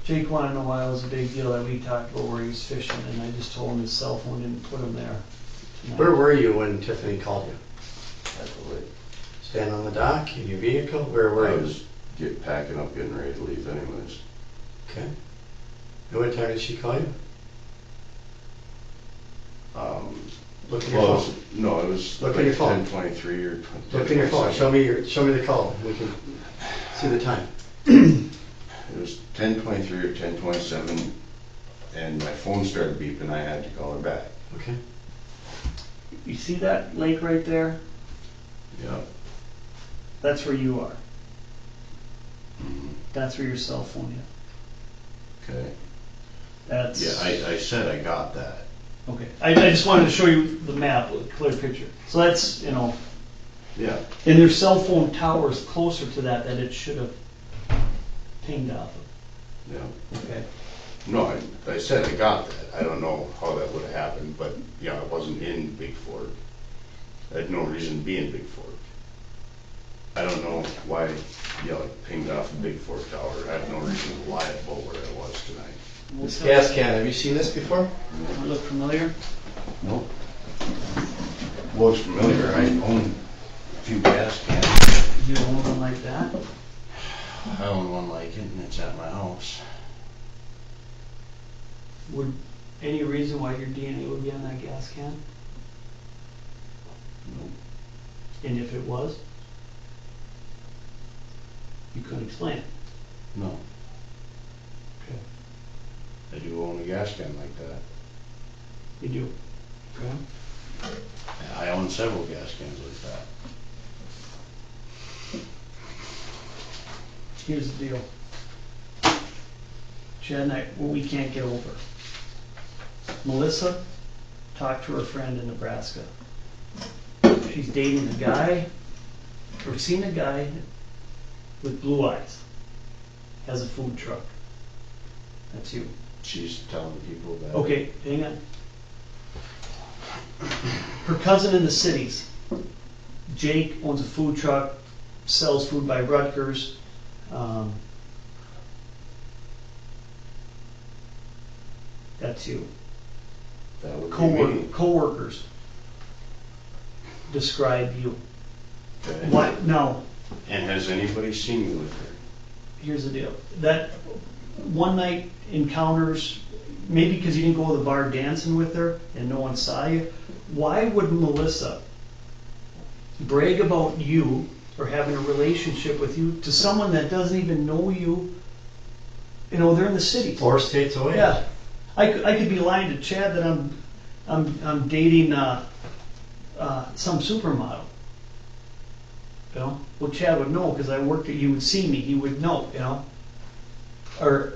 Jake wanted to know why it was a big deal that we talked about where he was fishing, and I just told him his cell phone didn't put him there tonight. Where were you when Tiffany called you? At the lake. Standing on the dock, in your vehicle? Where were I you? was packing up, getting ready to leave anyways. Okay. And what time did she call you? Look at your Well, phone. no, it was Look like at your phone. 10:23 or 10. Look at your phone. Show me the call. We can see the time. It was 10:23 or 10:27, and my phone started beeping. I had to call her back. Okay. You see that lake right there? Yeah. That's where you are. Mhm. That's where your cell phone is. Okay. That's Yeah, I said I got that. okay. I just wanted to show you the map, a clear picture. So that's, you know, Yeah. and their cell phone tower is closer to that it should have pinged off of. Yeah. Okay. No, I said I got that. I don't know how that would have happened, but yeah, I wasn't in Big Fork. I had no reason to be in Big Fork. I don't know why, it pinged off the Big Fork tower. I have no reason to lie about where I was tonight. This gas can, have you seen this before? Look familiar? Nope. Looks familiar. I own a few gas cans. You own one like that? I own one like it, and it's at my house. Would any reason why your DNA would be on that gas can? Nope. And if it was? You couldn't explain it. No. Okay. I do own a gas can like that. You do? Okay. I own several gas cans like that. Here's the deal. Chad and I, what we can't get over. Melissa talked to her friend in Nebraska. She's dating a guy, or seen a guy with blue eyes. Has a food truck. That's you. She's telling people that. Okay, hang on. Her cousin in the cities. Jake owns a food truck, sells food by Rutgers. That's you. That would be me. Co-workers describe you. Okay. Why? No. And has anybody seen me with her? Here's the deal. That one night encounters, maybe because you didn't go to the bar dancing with her and no one saw you. Why would Melissa brag about you or having a relationship with you to someone that doesn't even know you? You know, they're in the city. 4 states away. Yeah, I could be lying to Chad that I'm dating some supermodel. You know, well, Chad would know because I worked at. He would see me. He would know. You know, or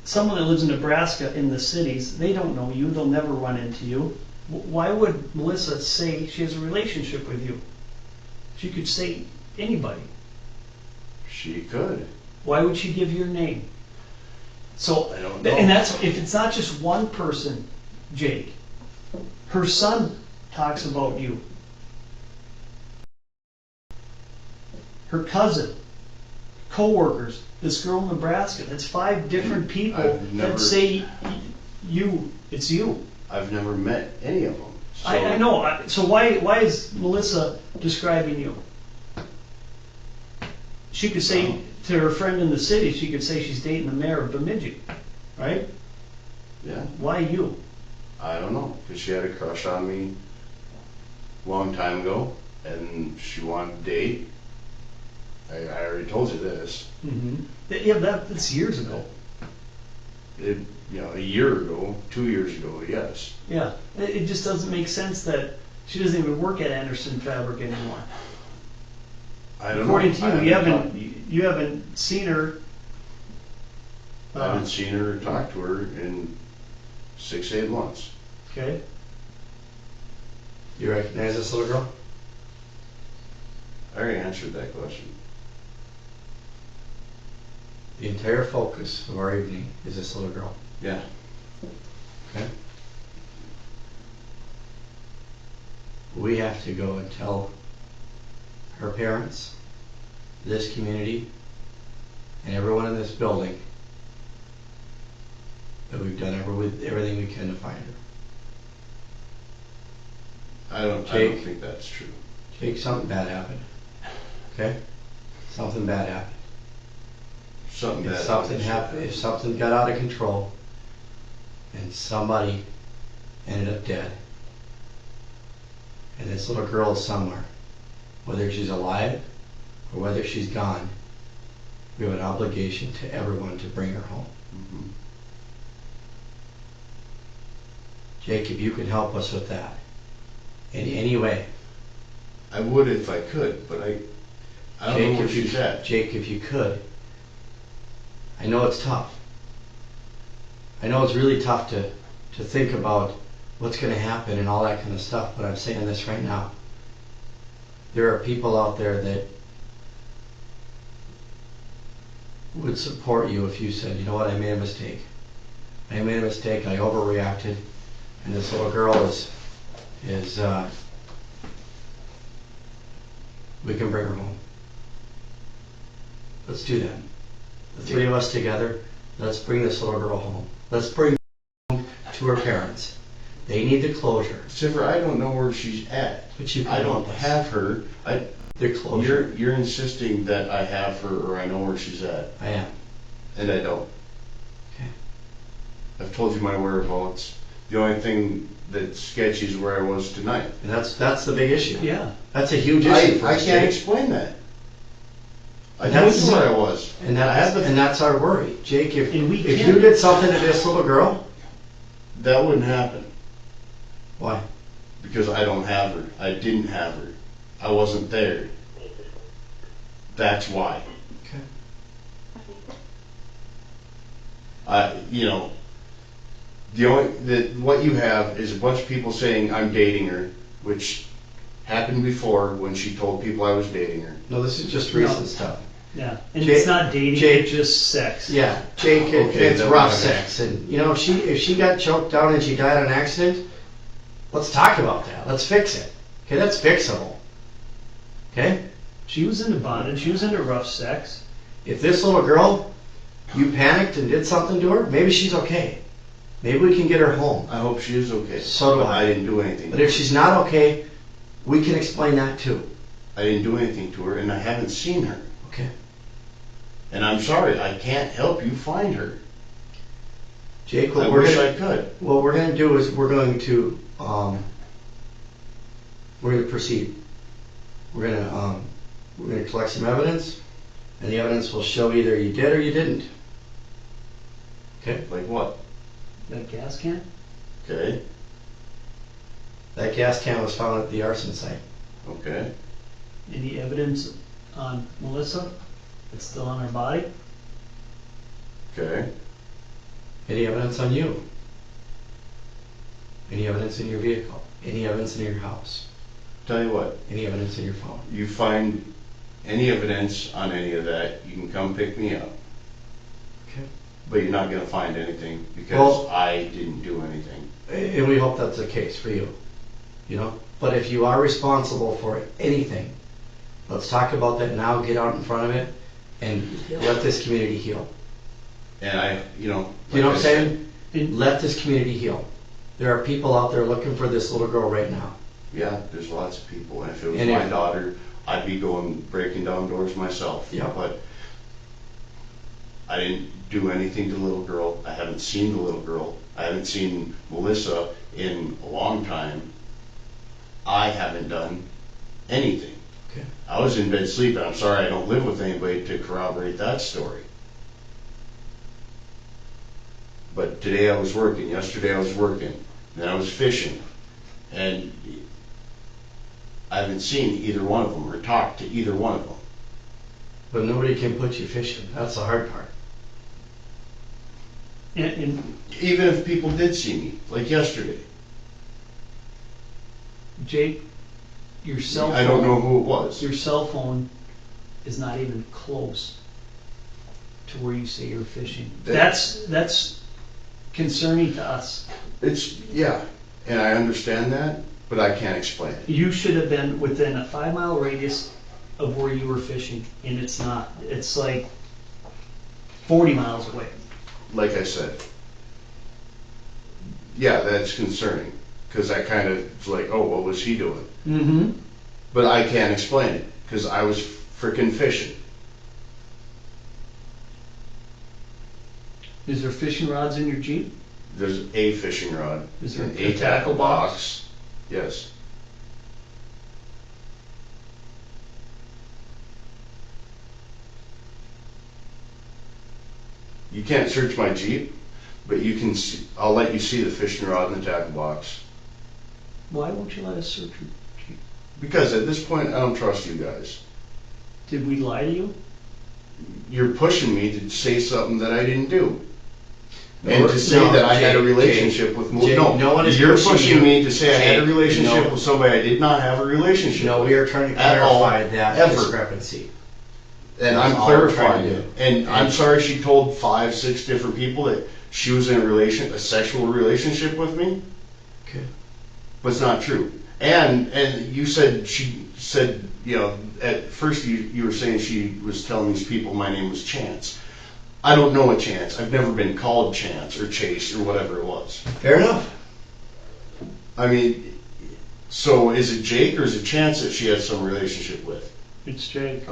someone that lives in Nebraska in the cities. They don't know you. They'll never run into you. Why would Melissa say she has a relationship with you? She could say anybody. She could. Why would she give your name? So, I don't know. and that's if it's not just one person, Jake. Her son talks about you. Her cousin, co-workers, this girl in Nebraska. That's 5 different people that say you. It's you. I've never met any of them. So I know. So why is Melissa describing you? She could say to her friend in the city, she could say she's dating the mayor of Bemidji, right? Yeah. Why you? I don't know, because she had a crush on me a long time ago, and she wanted to date. I already told you this. Mm-hmm. Yeah, that's years ago. A year ago, 2 years ago, yes. Yeah, it just doesn't make sense that she doesn't even work at Anderson Fabric anymore. I don't According know. to you haven't seen her. I haven't seen her or talked to her in 6-8 months. Okay. You recognize this little girl? I already answered that question. The entire focus of our evening is this little girl. Yeah. Okay? We have to go and tell her parents, this community, and everyone in this building that we've done everything we can to find her. I don't Jake? think that's true. Jake, something bad happened. Okay? Something bad happened. Something If bad. something happened, if something got out of control and somebody ended up dead, and this little girl is somewhere, whether she's alive or whether she's gone, we have an obligation to everyone to bring her home. Mhm. Jake, if you can help us with that in any way. I would if I could, but I don't know where she's at. Jake, if you could. I know it's tough. I know it's really tough to think about what's going to happen and all that kind of stuff, but I'm saying this right now. There are people out there that would support you if you said, you know what, I made a mistake. I made a mistake, I overreacted, and this little girl is we can bring her home. Let's do that. The three of us together, let's bring this little girl home. Let's bring her home to her parents. They need the closure. Ziffer, I don't know where she's at. But you can I don't help us. have her. The closure. You're insisting that I have her or I know where she's at, I am. and I don't. Okay. I've told you my whereabouts. The only thing that's sketchy is where I was tonight. And that's the big issue. Yeah. That's a huge issue for I us, can't Jake. explain that. I And told that's- you where I was. And I have that's our worry. Jake, if And we if can't- you did something to this little girl, that wouldn't happen why? because I don't have her. I didn't have her. I wasn't there. That's why. Okay. What you have is a bunch of people saying I'm dating her, which happened before when she told people I was dating her. No, this is just recent No. stuff. Yeah, and Jake- it's not dating, Jake- it's just sex. Yeah, Jake, Okay, it's then rough whatever. sex, and if she got choked down and she died in an accident, let's talk about that. Let's fix it. Okay, that's fixable. Okay. She was into bondage, she was into rough sex. If this little girl, you panicked and did something to her, maybe she's okay. Maybe we can get her home. I hope she is okay. So do but I. I didn't do anything. But if she's not okay, we can explain that too. I didn't do anything to her, and I haven't seen her. Okay. And I'm sorry, I can't help you find her. Jake, I wish I could. what we're going to do is we're going to proceed. We're going to collect some evidence, and the evidence will show either you did or you didn't. Okay. Like what? That gas can? Okay, That gas can was found at the arson site. okay. Any evidence on Melissa? It's still on her body? Okay. Any evidence on you? Any evidence in your vehicle? Any evidence in your house? Tell you what, Any evidence in your phone? you find any evidence on any of that, you can come pick me up. Okay. But you're not gonna find anything because Well- I didn't do anything. And we hope that's the case for you. But if you are responsible for anything, let's talk about that now, get out in front of it, and let this community heal. And You know like what I I'm said, saying? Let this community heal. There are people out there looking for this little girl right now. Yeah, there's lots of people, and if it was And my if- daughter, I'd be breaking down doors myself. Yeah. But I didn't do anything to the little girl. I haven't seen the little girl. I haven't seen Melissa in a long time. I haven't done anything. Okay. I was in bed sleeping. I'm sorry I don't live with anybody to corroborate that story. But today I was working, yesterday I was working, then I was fishing. And I haven't seen either one of them or talked to either one of them. But nobody can put you fishing. That's the hard part. And Even if people did see me, like yesterday. Jake, your cell phone. I don't know who it was. Your cell phone is not even close to where you say you're fishing. That's concerning to us. Yeah, and I understand that, but I can't explain it. You should have been within a 5-mile radius of where you were fishing, and it's not. It's like 40 miles away. Like I said, yeah, that's concerning, because that kind of like, oh, what was he doing? Mm-hmm. But I can't explain it, because I was frickin' fishing. Is there fishing rods in your Jeep? There's a fishing rod, Is there and a a tackle box. Yes. You can't search my Jeep, but you can see, I'll let you see the fishing rod in the tackle box. Why won't you let us search your Jeep? Because at this point, I don't trust you guys. Did we lie to you? You're pushing me to say something that I didn't do. No, And to say no, that I had a Jake, relationship with Jake, no one is you're pushing pushing you. me to say I had a Jake, relationship no. with somebody I did not have a relationship No, with. we are trying to At all, clarify that ever. discrepancy. And That's I'm all we're trying clarifying to it. do. And I'm sorry she told 5, 6 different people that she was in a sexual relationship with me, Okay. but it's not true. And you said, she said, you know, at first you were saying she was telling these people my name was Chance. I don't know a Chance. I've never been called Chance or Chase or whatever it was. Fair enough. I mean, so is it Jake or is it Chance that she has some relationship with? It's Jake.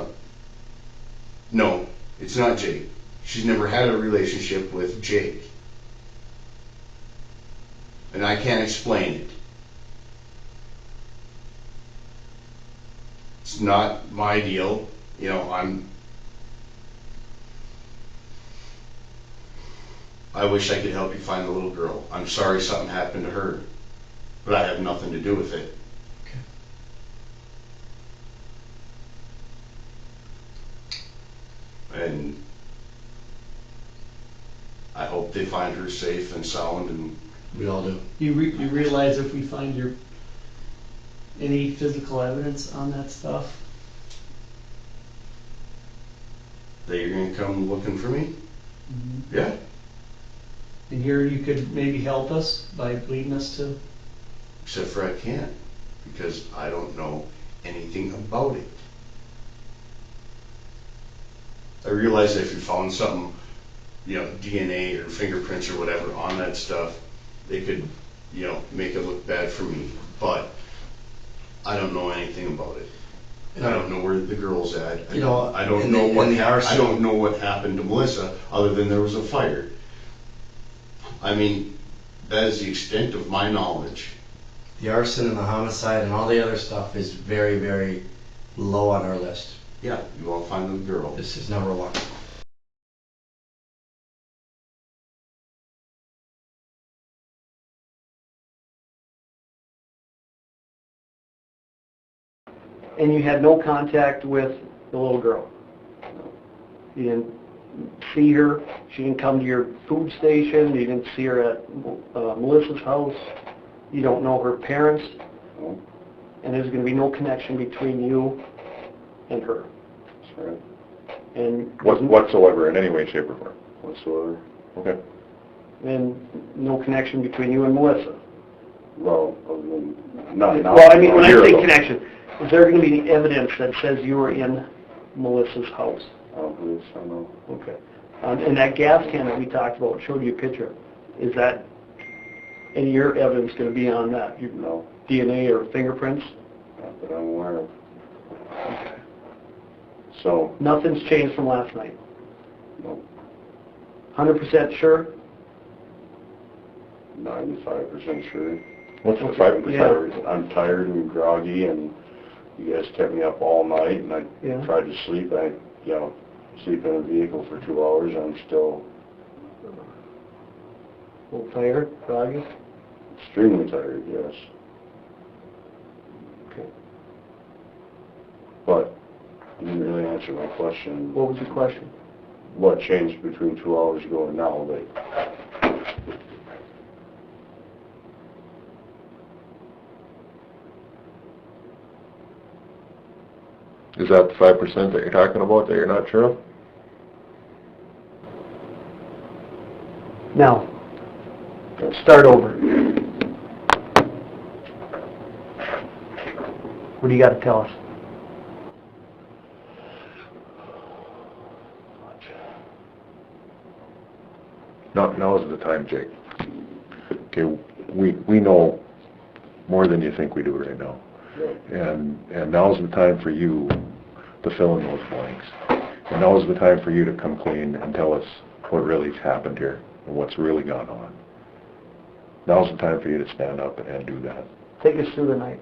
No, it's not Jake. She's never had a relationship with Jake. And I can't explain it. It's not my deal. You know, I wish I could help you find the little girl. I'm sorry something happened to her, but I have nothing to do with it. Okay. And I hope they find her safe and sound. And We all do. You realize if we find any physical evidence on that stuff, that you're gonna come looking for me? Yeah. and here you could maybe help us by leading us to. Except for I can't, because I don't know anything about it. I realize that if you found something, you know, DNA or fingerprints or whatever on that stuff, they could, you know, make it look bad for me. But I don't know anything about it. And I don't know where the girl's at. You know, I don't in know the- what in the arson- I don't know what happened to Melissa other than there was a fire. I mean, that is the extent of my knowledge. The arson and the homicide and all the other stuff is very, very low on our list. Yeah, you all find the girl. This is number one. And you had no contact with the little girl? You didn't see her? She didn't come to your food station? You didn't see her at Melissa's house? You don't know her parents? No, And there's going to be no connection between you and her? that's right. And Whatsoever, in any way, shape, or form? Whatsoever. Okay. and no connection between you and Melissa? Well, other than, not now. Well, I mean, when a I year say ago. connection, is there going to be evidence that says you were in Melissa's house? I don't believe so, no. Okay. And that gas can that we talked about, showed you a picture, is that, any of your evidence going to be on that? No, DNA or fingerprints? not that I'm aware of. So, Nothing's changed from last night? no, 100% sure? 95% sure. What's the Okay, 5% yeah. reason? I'm tired and groggy, and you guys kept me up all night, and I Yeah. tried to sleep. Sleep in a vehicle for 2 hours, and I'm still A little tired, groggy? extremely tired, yes. Okay. But you didn't really answer my question. What was your question? What changed between 2 hours ago and now? Is that the 5% that you're talking about that you're not sure of? Now, let's start over. What do you got to tell us? Now is the time, Jake. Okay, we know more than you think we do right now. And now's the time for you to fill in those blanks. And now's the time for you to come clean and tell us what really's happened here and what's really gone on. Now's the time for you to stand up and do that. Take us through the night.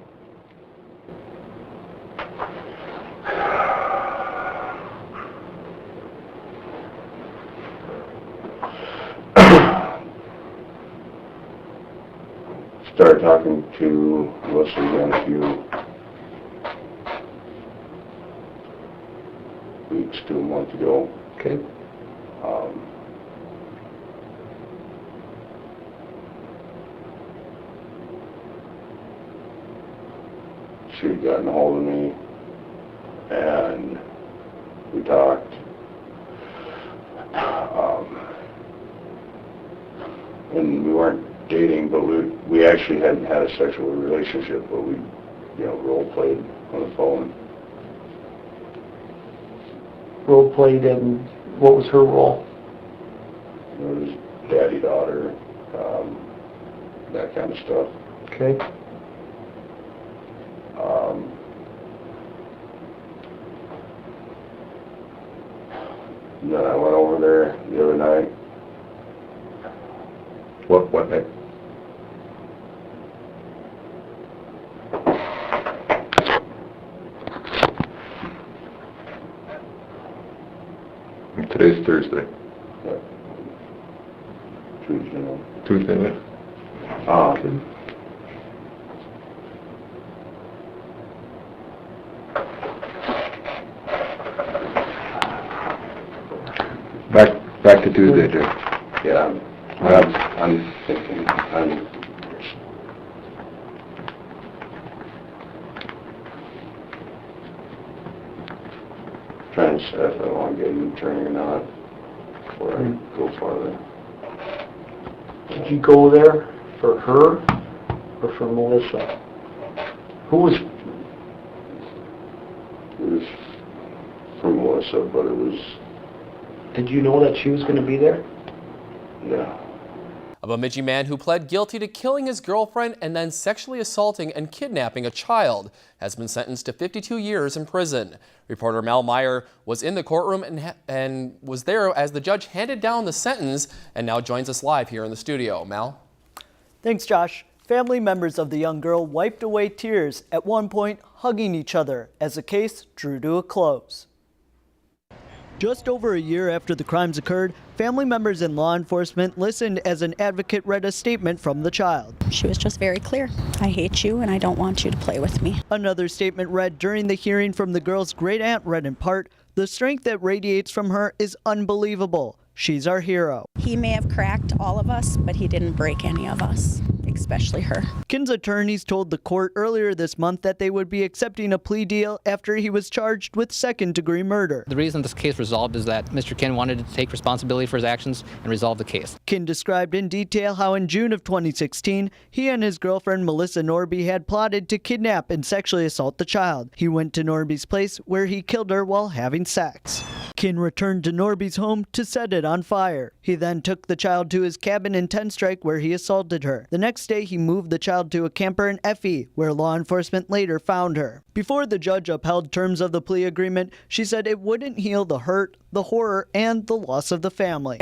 Started talking to Melissa again a few weeks to a month ago. Okay. She had gotten a hold of me, and we talked. And we weren't dating, but we actually hadn't had a sexual relationship, but we, role played on the phone. Role played, and what was her role? It was daddy, daughter, that kind of stuff. Okay. Then I went over there the other night. What night? Today's Thursday. Yeah. Tuesday night. Tuesday night? Back to Tuesday, Jay. Yeah, I'm thinking, I'm trying to decide if I want to get an attorney or not before I go farther. Did you go there for her or for Melissa? Who was? It was from Melissa, but it was, Did you know that she was going to be there? yeah. A Bemidji man who pled guilty to killing his girlfriend and then sexually assaulting and kidnapping a child has been sentenced to 52 years in prison. Reporter Mel Meyer was in the courtroom and was there as the judge handed down the sentence and now joins us live here in the studio. Mel? Thanks, Josh. Family members of the young girl wiped away tears, at one point hugging each other as the case drew to a close. Just over a year after the crimes occurred, family members and law enforcement listened as an advocate read a statement from the child. She was just very clear. I hate you and I don't want you to play with me. Another statement read during the hearing from the girl's great aunt read in part, "The strength that radiates from her is unbelievable. She's our hero." He may have cracked all of us, but he didn't break any of us, especially her. Kinn's attorneys told the court earlier this month that they would be accepting a plea deal after he was charged with second-degree murder. The reason this case resolved is that Mr. Kinn wanted to take responsibility for his actions and resolve the case. Kinn described in detail how in June of 2016, he and his girlfriend Melissa Norby had plotted to kidnap and sexually assault the child. He went to Norby's place where he killed her while having sex. Kinn returned to Norby's home to set it on fire. He then took the child to his cabin in Tenstrike where he assaulted her. The next day, he moved the child to a camper in Effie, where law enforcement later found her. Before the judge upheld terms of the plea agreement, she said it wouldn't heal the hurt, the horror, and the loss of the family.